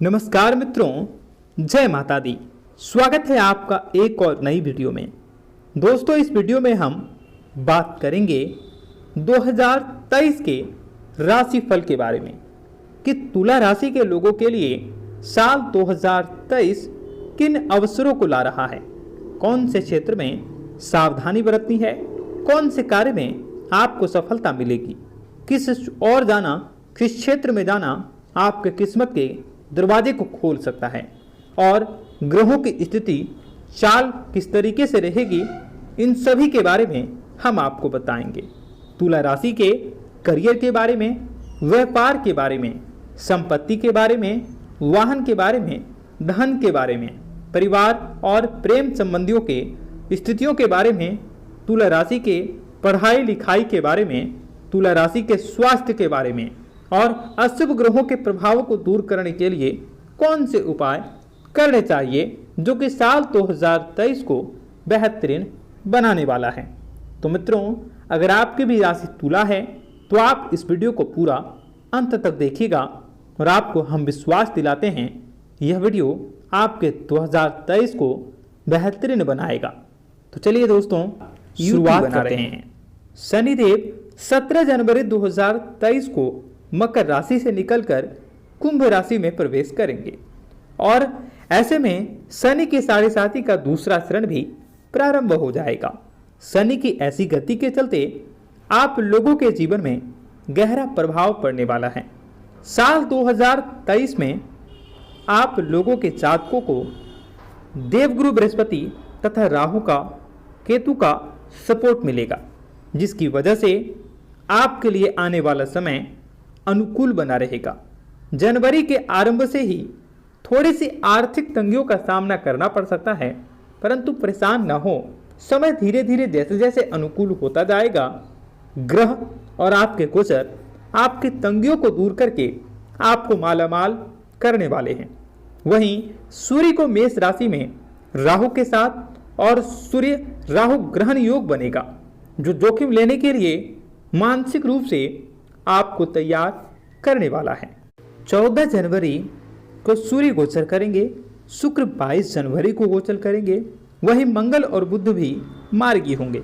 नमस्कार मित्रों, जय माता दी। स्वागत है आपका एक और नई वीडियो में। दोस्तों, इस वीडियो में हम बात करेंगे 2023 के राशिफल के बारे में कि तुला राशि के लोगों के लिए साल 2023 किन अवसरों को ला रहा है, कौन से क्षेत्र में सावधानी बरतनी है, कौन से कार्य में आपको सफलता मिलेगी, किस और जाना, किस क्षेत्र में जाना आपके किस्मत के दरवाजे को खोल सकता है और ग्रहों की स्थिति चाल किस तरीके से रहेगी, इन सभी के बारे में हम आपको बताएंगे। तुला राशि के करियर के बारे में, व्यापार के बारे में, संपत्ति के बारे में, वाहन के बारे में, धन के बारे में, परिवार और प्रेम संबंधियों के स्थितियों के बारे में, तुला राशि के पढ़ाई लिखाई के बारे में, तुला राशि के स्वास्थ्य के बारे में और अशुभ ग्रहों के प्रभावों को दूर करने के लिए कौन से उपाय करने चाहिए जो कि साल 2023 को बेहतरीन बनाने वाला है। तो मित्रों, अगर आपकी भी राशि तुला है तो आप इस वीडियो को पूरा अंत तक देखिएगा और आपको हम विश्वास दिलाते हैं यह वीडियो आपके 2023 को बेहतरीन बनाएगा। तो चलिए दोस्तों, शुरुआत करते हैं। शनिदेव 17 जनवरी 2023 को मकर राशि से निकलकर कुंभ राशि में प्रवेश करेंगे और ऐसे में शनि के साढ़े साथी का दूसरा चरण भी प्रारंभ हो जाएगा। शनि की ऐसी गति के चलते आप लोगों के जीवन में गहरा प्रभाव पड़ने वाला है। साल 2023 में आप लोगों के जातकों को देवगुरु बृहस्पति तथा राहु का, केतु का सपोर्ट मिलेगा, जिसकी वजह से आपके लिए आने वाला समय अनुकूल बना रहेगा। जनवरी के आरंभ से ही थोड़ी सी आर्थिक तंगियों का सामना करना पड़ सकता है, परंतु परेशान न हो। समय धीरे धीरे जैसे जैसे अनुकूल होता जाएगा, ग्रह और आपके गोचर आपकी तंगियों को दूर करके आपको मालामाल करने वाले हैं। वहीं सूर्य को मेष राशि में राहु के साथ और सूर्य राहु ग्रहण योग बनेगा, जो जोखिम लेने के लिए मानसिक रूप से आपको तैयार करने वाला है। 14 जनवरी को सूर्य गोचर करेंगे, शुक्र 22 जनवरी को गोचर करेंगे, वहीं मंगल और बुध भी मार्गी होंगे।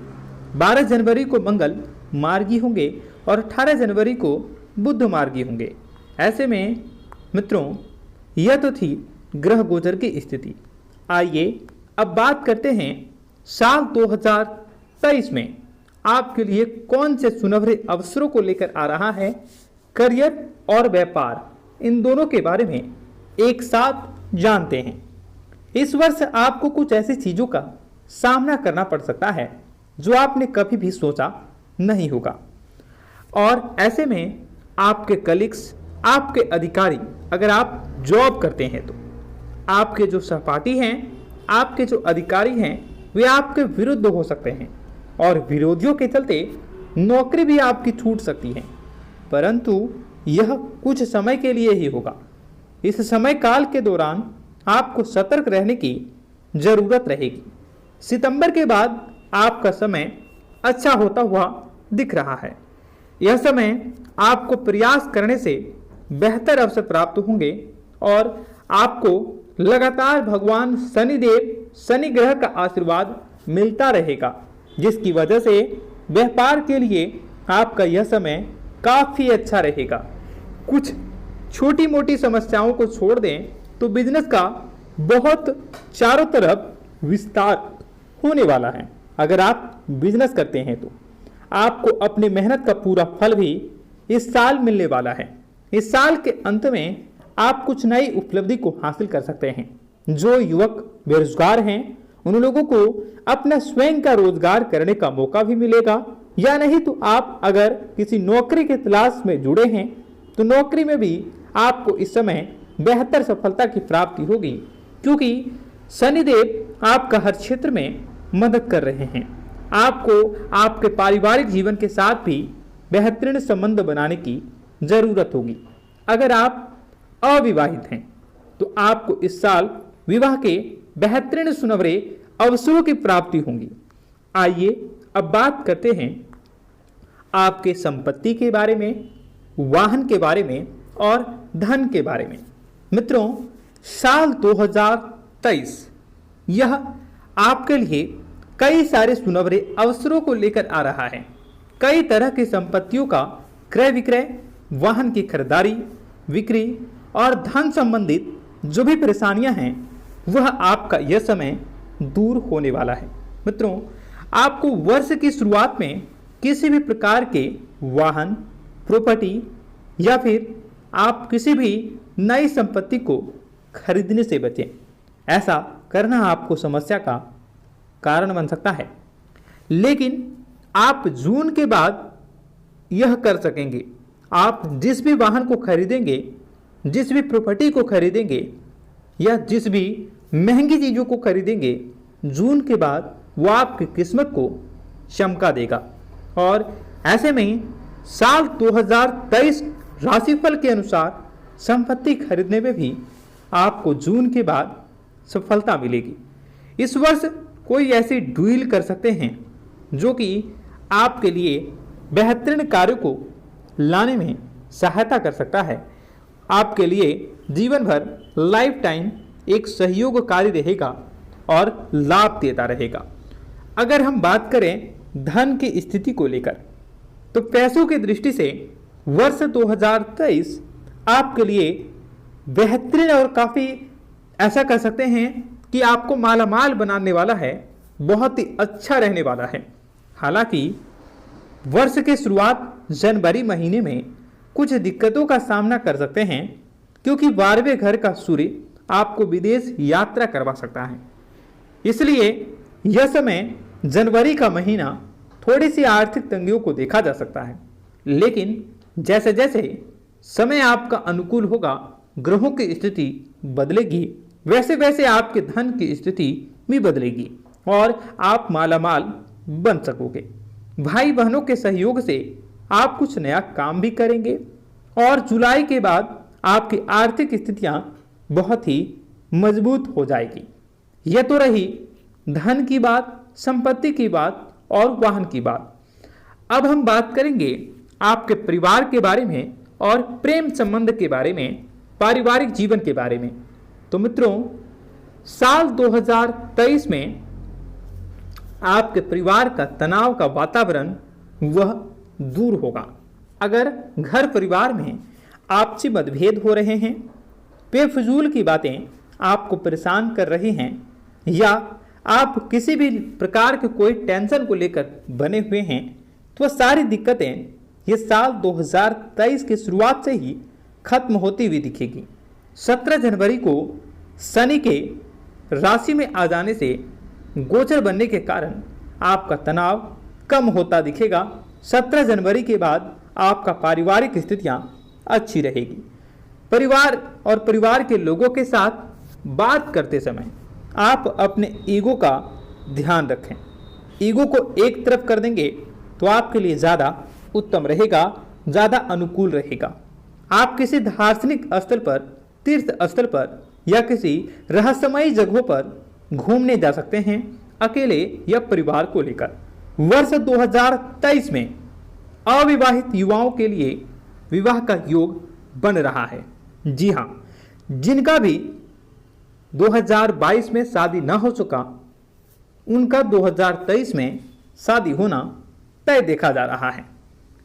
12 जनवरी को मंगल मार्गी होंगे और 18 जनवरी को बुध मार्गी होंगे। ऐसे में मित्रों, यह तो थी ग्रह गोचर की स्थिति। आइए अब बात करते हैं साल 2023 में आपके लिए कौन से सुनहरे अवसरों को लेकर आ रहा है। करियर और व्यापार, इन दोनों के बारे में एक साथ जानते हैं। इस वर्ष आपको कुछ ऐसी चीजों का सामना करना पड़ सकता है जो आपने कभी भी सोचा नहीं होगा और ऐसे में आपके कलीग्स, आपके अधिकारी, अगर आप जॉब करते हैं तो आपके जो सहपाठी हैं, आपके जो अधिकारी हैं, वे आपके विरुद्ध हो सकते हैं और विरोधियों के चलते नौकरी भी आपकी छूट सकती है, परंतु यह कुछ समय के लिए ही होगा। इस समय काल के दौरान आपको सतर्क रहने की जरूरत रहेगी। सितंबर के बाद आपका समय अच्छा होता हुआ दिख रहा है। यह समय आपको प्रयास करने से बेहतर अवसर प्राप्त होंगे और आपको लगातार भगवान शनिदेव, शनि ग्रह का आशीर्वाद मिलता रहेगा, जिसकी वजह से व्यापार के लिए आपका यह समय काफ़ी अच्छा रहेगा। कुछ छोटी मोटी समस्याओं को छोड़ दें तो बिजनेस का बहुत चारों तरफ विस्तार होने वाला है। अगर आप बिजनेस करते हैं तो आपको अपनी मेहनत का पूरा फल भी इस साल मिलने वाला है। इस साल के अंत में आप कुछ नई उपलब्धि को हासिल कर सकते हैं। जो युवक बेरोजगार हैं उन लोगों को अपना स्वयं का रोजगार करने का मौका भी मिलेगा, या नहीं तो आप अगर किसी नौकरी की तलाश में जुड़े हैं तो नौकरी में भी आपको इस समय बेहतर सफलता की प्राप्ति होगी, क्योंकि शनिदेव आपका हर क्षेत्र में मदद कर रहे हैं। आपको आपके पारिवारिक जीवन के साथ भी बेहतरीन संबंध बनाने की जरूरत होगी। अगर आप अविवाहित हैं तो आपको इस साल विवाह के बेहतरीन सुनहरे अवसरों की प्राप्ति होंगी। आइए अब बात करते हैं आपके संपत्ति के बारे में, वाहन के बारे में और धन के बारे में। मित्रों, साल 2023 यह आपके लिए कई सारे सुनहरे अवसरों को लेकर आ रहा है। कई तरह की संपत्तियों का क्रय विक्रय, वाहन की खरीदारी बिक्री और धन संबंधित जो भी परेशानियां हैं वह आपका यह समय दूर होने वाला है। मित्रों, आपको वर्ष की शुरुआत में किसी भी प्रकार के वाहन, प्रॉपर्टी या फिर आप किसी भी नई संपत्ति को खरीदने से बचें। ऐसा करना आपको समस्या का कारण बन सकता है, लेकिन आप जून के बाद यह कर सकेंगे। आप जिस भी वाहन को खरीदेंगे, जिस भी प्रॉपर्टी को खरीदेंगे या जिस भी महंगी चीज़ों को खरीदेंगे, जून के बाद वो आपकी किस्मत को चमका देगा। और ऐसे में साल 2023 राशिफल के अनुसार संपत्ति खरीदने में भी आपको जून के बाद सफलता मिलेगी। इस वर्ष कोई ऐसी डील कर सकते हैं जो कि आपके लिए बेहतरीन कार्यों को लाने में सहायता कर सकता है। आपके लिए जीवन भर लाइफ टाइम एक सहयोगकारी रहेगा और लाभ देता रहेगा। अगर हम बात करें धन की स्थिति को लेकर, तो पैसों की दृष्टि से वर्ष 2023 आपके लिए बेहतरीन और काफ़ी ऐसा कर सकते हैं कि आपको मालामाल बनाने वाला है, बहुत ही अच्छा रहने वाला है। हालांकि वर्ष के शुरुआत जनवरी महीने में कुछ दिक्कतों का सामना कर सकते हैं, क्योंकि 12वें घर का सूर्य आपको विदेश यात्रा करवा सकता है। इसलिए यह समय जनवरी का महीना थोड़ी सी आर्थिक तंगियों को देखा जा सकता है, लेकिन जैसे जैसे समय आपका अनुकूल होगा, ग्रहों की स्थिति बदलेगी, वैसे वैसे आपके धन की स्थिति भी बदलेगी और आप मालामाल बन सकोगे। भाई बहनों के सहयोग से आप कुछ नया काम भी करेंगे और जुलाई के बाद आपकी आर्थिक स्थितियां बहुत ही मजबूत हो जाएगी। यह तो रही धन की बात, संपत्ति की बात और वाहन की बात। अब हम बात करेंगे आपके परिवार के बारे में और प्रेम संबंध के बारे में, पारिवारिक जीवन के बारे में। तो मित्रों, साल 2023 में आपके परिवार का तनाव का वातावरण वह दूर होगा। अगर घर परिवार में आपसी मतभेद हो रहे हैं, बेफजूल की बातें आपको परेशान कर रही हैं, या आप किसी भी प्रकार के कोई टेंशन को लेकर बने हुए हैं, तो सारी दिक्कतें ये साल 2023 की शुरुआत से ही खत्म होती हुई दिखेगी। 17 जनवरी को शनि के राशि में आ जाने से गोचर बनने के कारण आपका तनाव कम होता दिखेगा। 17 जनवरी के बाद आपका पारिवारिक स्थितियां अच्छी रहेगी। परिवार और परिवार के लोगों के साथ बात करते समय आप अपने ईगो का ध्यान रखें। ईगो को एक तरफ कर देंगे तो आपके लिए ज़्यादा उत्तम रहेगा, ज़्यादा अनुकूल रहेगा। आप किसी दार्शनिक स्थल पर, तीर्थ स्थल पर या किसी रहस्यमयी जगहों पर घूमने जा सकते हैं, अकेले या परिवार को लेकर। वर्ष 2023 में अविवाहित युवाओं के लिए विवाह का योग बन रहा है। जी हाँ, जिनका भी 2022 में शादी न हो चुका, उनका 2023 में शादी होना तय देखा जा रहा है।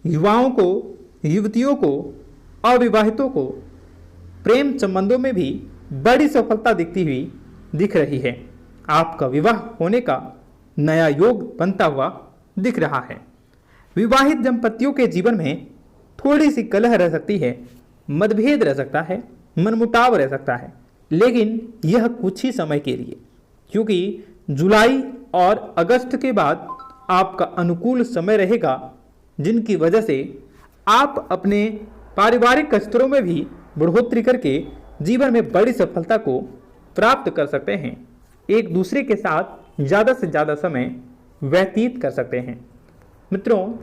युवाओं को, युवतियों को, अविवाहितों को प्रेम संबंधों में भी बड़ी सफलता दिखती हुई दिख रही है। आपका विवाह होने का नया योग बनता हुआ दिख रहा है। विवाहित दंपतियों के जीवन में थोड़ी सी कलह रह सकती है, मतभेद रह सकता है, मनमुटाव रह सकता है, लेकिन यह कुछ ही समय के लिए, क्योंकि जुलाई और अगस्त के बाद आपका अनुकूल समय रहेगा, जिनकी वजह से आप अपने पारिवारिक स्तरों में भी बढ़ोतरी करके जीवन में बड़ी सफलता को प्राप्त कर सकते हैं। एक दूसरे के साथ ज़्यादा से ज़्यादा समय व्यतीत कर सकते हैं। मित्रों,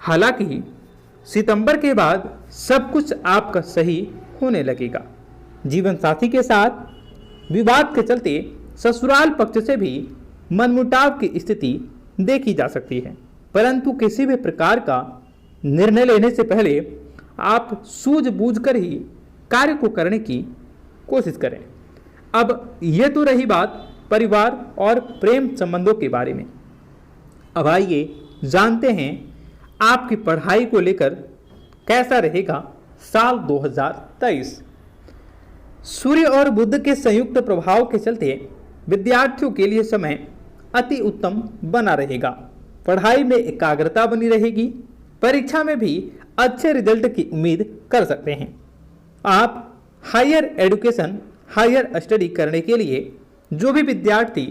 हालांकि सितंबर के बाद सब कुछ आपका सही होने लगेगा। जीवन साथी के साथ विवाद के चलते ससुराल पक्ष से भी मनमुटाव की स्थिति देखी जा सकती है, परंतु किसी भी प्रकार का निर्णय लेने से पहले आप सूझबूझ कर ही कार्य को करने की कोशिश करें। अब ये तो रही बात परिवार और प्रेम संबंधों के बारे में। अब आइए जानते हैं आपकी पढ़ाई को लेकर कैसा रहेगा साल 2023। सूर्य और बुध के संयुक्त प्रभाव के चलते विद्यार्थियों के लिए समय अति उत्तम बना रहेगा। पढ़ाई में एकाग्रता बनी रहेगी। परीक्षा में भी अच्छे रिजल्ट की उम्मीद कर सकते हैं। आप हायर एजुकेशन, हायर स्टडी करने के लिए जो भी विद्यार्थी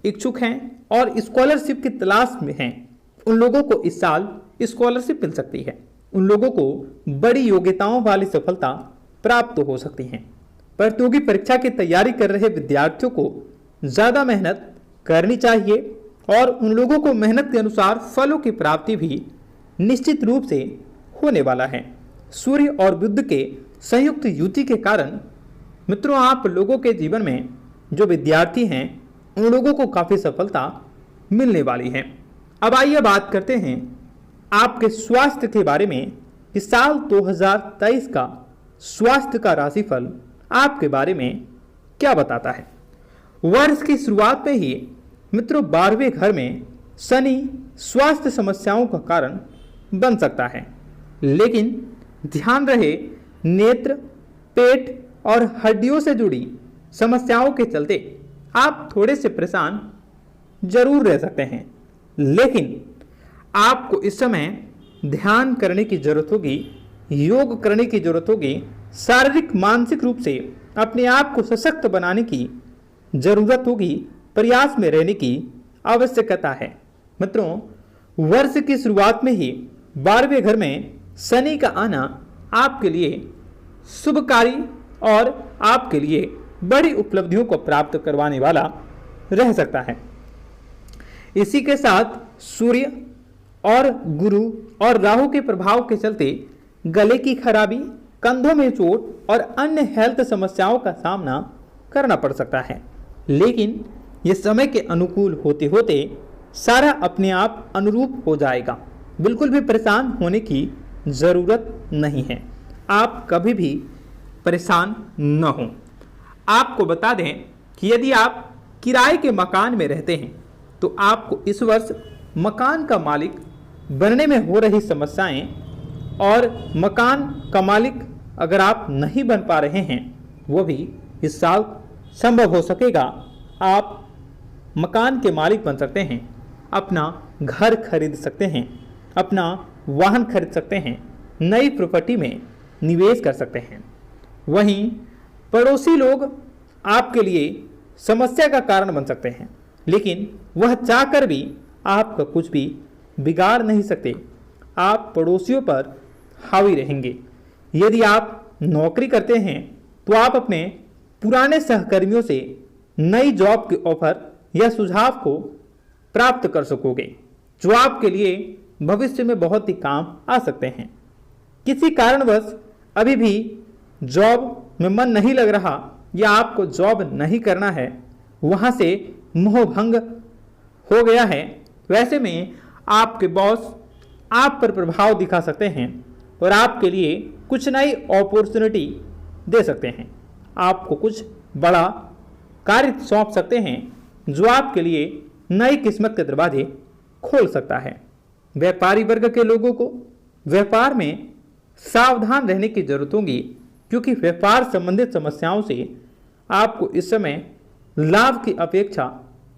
इच्छुक हैं और स्कॉलरशिप की तलाश में हैं, उन लोगों को इस साल स्कॉलरशिप मिल सकती है। उन लोगों को बड़ी योग्यताओं वाली सफलता प्राप्त हो सकती है। प्रतियोगी परीक्षा की तैयारी कर रहे विद्यार्थियों को ज़्यादा मेहनत करनी चाहिए और उन लोगों को मेहनत के अनुसार फलों की प्राप्ति भी निश्चित रूप से होने वाला है। सूर्य और बुध के संयुक्त युति के कारण मित्रों, आप लोगों के जीवन में जो विद्यार्थी हैं उन लोगों को काफ़ी सफलता मिलने वाली है। अब आइए बात करते हैं आपके स्वास्थ्य के बारे में कि साल 2023 का स्वास्थ्य का राशिफल आपके बारे में क्या बताता है। वर्ष की शुरुआत में ही मित्रों 12वें घर में शनि स्वास्थ्य समस्याओं का कारण बन सकता है, लेकिन ध्यान रहे नेत्र, पेट और हड्डियों से जुड़ी समस्याओं के चलते आप थोड़े से परेशान जरूर रह सकते हैं। लेकिन आपको इस समय ध्यान करने की जरूरत होगी, योग करने की जरूरत होगी, शारीरिक मानसिक रूप से अपने आप को सशक्त बनाने की जरूरत होगी, प्रयास में रहने की आवश्यकता है। मित्रों, वर्ष की शुरुआत में ही 12वें घर में शनि का आना आपके लिए शुभकारी और आपके लिए बड़ी उपलब्धियों को प्राप्त करवाने वाला रह सकता है। इसी के साथ सूर्य और गुरु और राहु के प्रभाव के चलते गले की खराबी, कंधों में चोट और अन्य हेल्थ समस्याओं का सामना करना पड़ सकता है। लेकिन ये समय के अनुकूल होते होते सारा अपने आप अनुरूप हो जाएगा। बिल्कुल भी परेशान होने की ज़रूरत नहीं है। आप कभी भी परेशान न हों। आपको बता दें कि यदि आप किराए के मकान में रहते हैं तो आपको इस वर्ष मकान का मालिक बनने में हो रही समस्याएं और मकान का मालिक अगर आप नहीं बन पा रहे हैं वो भी इस साल संभव हो सकेगा। आप मकान के मालिक बन सकते हैं, अपना घर खरीद सकते हैं, अपना वाहन खरीद सकते हैं, नई प्रॉपर्टी में निवेश कर सकते हैं। वहीं पड़ोसी लोग आपके लिए समस्या का कारण बन सकते हैं, लेकिन वह चाहकर भी आपका कुछ भी बिगाड़ नहीं सकते। आप पड़ोसियों पर हावी रहेंगे। यदि आप नौकरी करते हैं तो आप अपने पुराने सहकर्मियों से नई जॉब के ऑफर या सुझाव को प्राप्त कर सकोगे, जो आपके लिए भविष्य में बहुत ही काम आ सकते हैं। किसी कारणवश अभी भी जॉब में मन नहीं लग रहा या आपको जॉब नहीं करना है, वहाँ से मोहभंग हो गया है, वैसे में आपके बॉस आप पर प्रभाव दिखा सकते हैं और आपके लिए कुछ नई अपॉर्चुनिटी दे सकते हैं। आपको कुछ बड़ा कार्य सौंप सकते हैं जो आपके लिए नई किस्मत के दरवाजे खोल सकता है। व्यापारी वर्ग के लोगों को व्यापार में सावधान रहने की जरूरत होगी, क्योंकि व्यापार संबंधित समस्याओं से आपको इस समय लाभ की अपेक्षा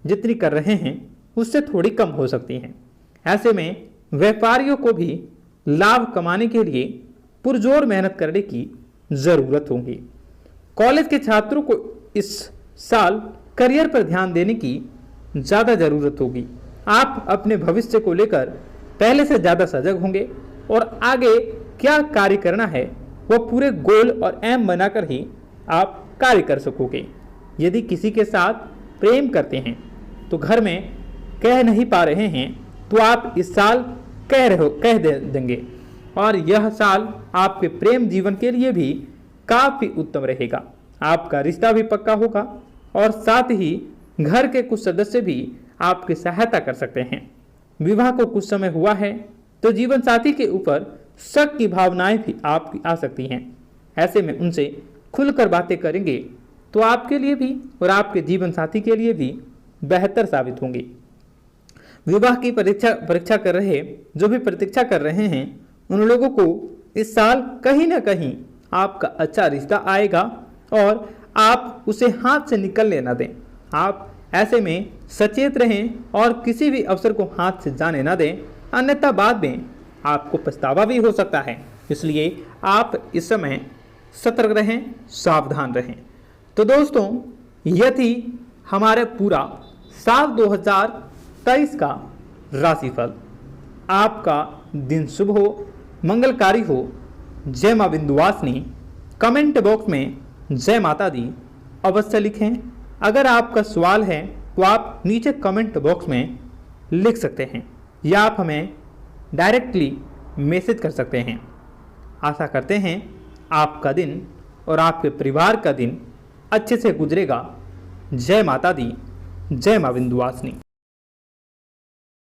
जितनी कर रहे हैं उससे थोड़ी कम हो सकती है। ऐसे में व्यापारियों को भी लाभ कमाने के लिए पुरजोर मेहनत करने की ज़रूरत होगी। कॉलेज के छात्रों को इस साल करियर पर ध्यान देने की ज़्यादा ज़रूरत होगी। आप अपने भविष्य को लेकर पहले से ज़्यादा सजग होंगे और आगे क्या कार्य करना है वो पूरे गोल और एम बनाकर ही आप कार्य कर सकोगे। यदि किसी के साथ प्रेम करते हैं तो घर में कह नहीं पा रहे हैं तो आप इस साल कह देंगे और यह साल आपके प्रेम जीवन के लिए भी काफ़ी उत्तम रहेगा। आपका रिश्ता भी पक्का होगा और साथ ही घर के कुछ सदस्य भी आपकी सहायता कर सकते हैं। विवाह को कुछ समय हुआ है तो जीवन साथी के ऊपर शक की भावनाएं भी आपकी आ सकती हैं। ऐसे में उनसे खुलकर बातें करेंगे तो आपके लिए भी और आपके जीवन साथी के लिए भी बेहतर साबित होंगी। विवाह की परीक्षा कर रहे, जो भी प्रतीक्षा कर रहे हैं, उन लोगों को इस साल कहीं ना कहीं आपका अच्छा रिश्ता आएगा और आप उसे हाथ से निकलने ना दें। आप ऐसे में सचेत रहें और किसी भी अवसर को हाथ से जाने ना दें, अन्यथा बाद में आपको पछतावा भी हो सकता है। इसलिए आप इस समय सतर्क रहें, सावधान रहें। तो दोस्तों, यह थी हमारे पूरा साल 2023 का राशिफल। आपका दिन शुभ हो, मंगलकारी हो। जय मां विंध्यवासिनी। कमेंट बॉक्स में जय माता दी अवश्य लिखें। अगर आपका सवाल है तो आप नीचे कमेंट बॉक्स में लिख सकते हैं या आप हमें डायरेक्टली मैसेज कर सकते हैं। आशा करते हैं आपका दिन और आपके परिवार का दिन अच्छे से गुजरेगा। जय माता दी, जय मां विंध्यवासिनी।